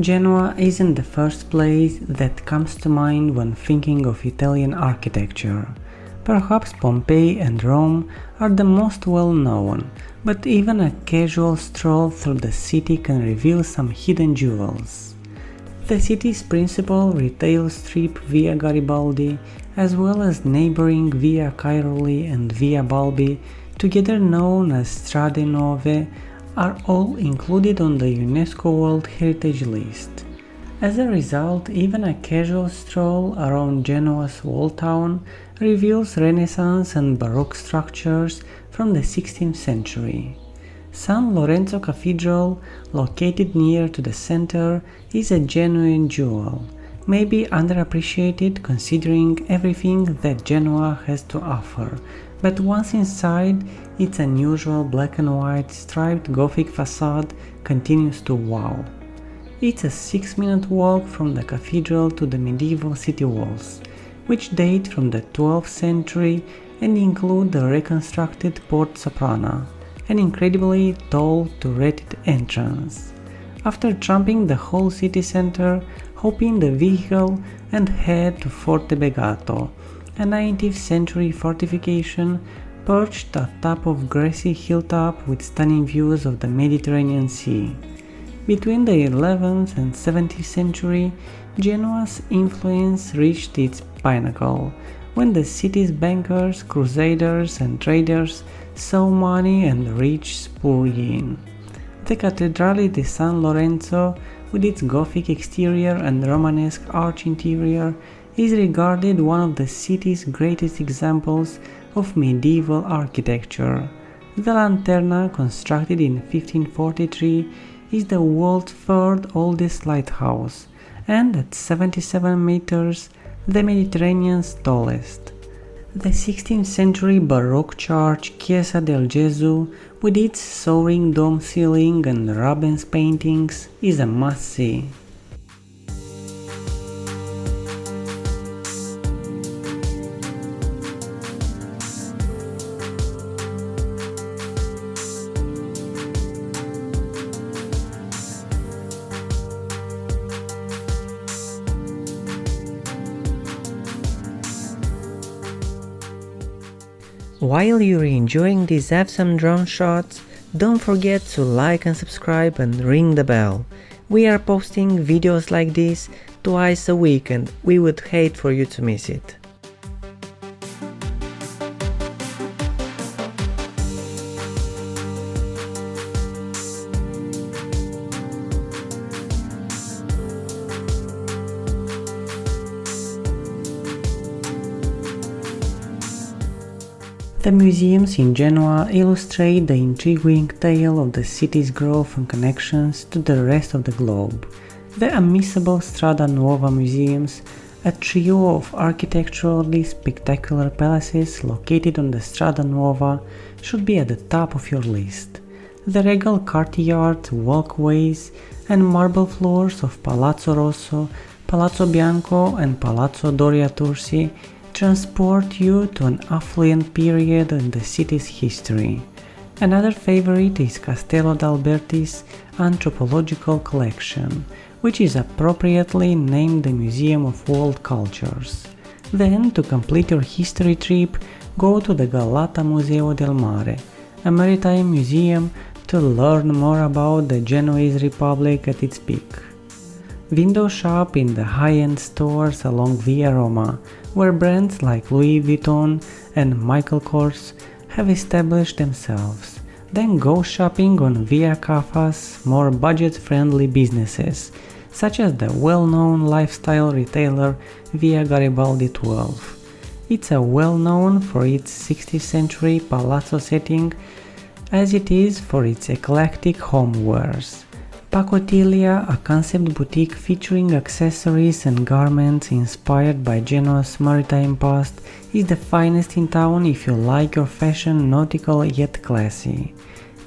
Genoa isn't the first place that comes to mind when thinking of Italian architecture. Perhaps Pompeii and Rome are the most well known, but even a casual stroll through the city can reveal some hidden jewels. The city's principal retail strip Via Garibaldi, as well as neighboring Via Cairoli and Via Balbi, together known as Strade Nuove, are all included on the UNESCO World Heritage List. As a result, even a casual stroll around Genoa's walled town reveals Renaissance and Baroque structures from the 16th century. San Lorenzo Cathedral, located near to the center, is a genuine jewel, maybe underappreciated considering everything that Genoa has to offer, but once inside, its unusual black and white striped Gothic facade continues to wow. It's a 6-minute walk from the cathedral to the medieval city walls, which date from the 12th century and include the reconstructed Port Soprana, an incredibly tall turreted entrance. After tramping the whole city center, hop in the vehicle and head to Forte Begato, a 19th century fortification perched atop of grassy hilltop with stunning views of the Mediterranean Sea. Between the 11th and 17th century, Genoa's influence reached its pinnacle, when the city's bankers, crusaders and traders saw money and rich pour in. The Cattedrale di San Lorenzo, with its Gothic exterior and Romanesque arch interior, is regarded one of the city's greatest examples of medieval architecture. The Lanterna, constructed in 1543, is the world's third oldest lighthouse, and at 77 meters, the Mediterranean's tallest. The 16th century Baroque church Chiesa del Gesù, with its soaring dome ceiling and Rubens paintings, is a must-see. While you're enjoying these awesome drone shots, don't forget to like and subscribe and ring the bell. We are posting videos like this twice a week and we would hate for you to miss it. The museums in Genoa illustrate the intriguing tale of the city's growth and connections to the rest of the globe. The unmissable Strade Nuove museums, a trio of architecturally spectacular palaces located on the Strade Nuove, should be at the top of your list. The regal courtyards, walkways, and marble floors of Palazzo Rosso, Palazzo Bianco, and Palazzo Doria Tursi transport you to an affluent period in the city's history. Another favorite is Castello d'Alberti's anthropological collection, which is appropriately named the Museum of World Cultures. Then, to complete your history trip, go to the Galata Museo del Mare, a maritime museum, to learn more about the Genoese Republic at its peak. Window shop in the high-end stores along Via Roma, where brands like Louis Vuitton and Michael Kors have established themselves. Then go shopping on Via Cafa's more budget-friendly businesses, such as the well-known lifestyle retailer Via Garibaldi 12. It's well-known for its 16th century palazzo setting, as it is for its eclectic homewares. Pacotilia, a concept boutique featuring accessories and garments inspired by Genoa's maritime past, is the finest in town if you like your fashion nautical yet classy.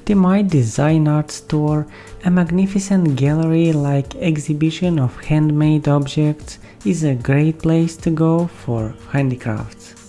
The My Design Art Store, a magnificent gallery-like exhibition of handmade objects, is a great place to go for handicrafts.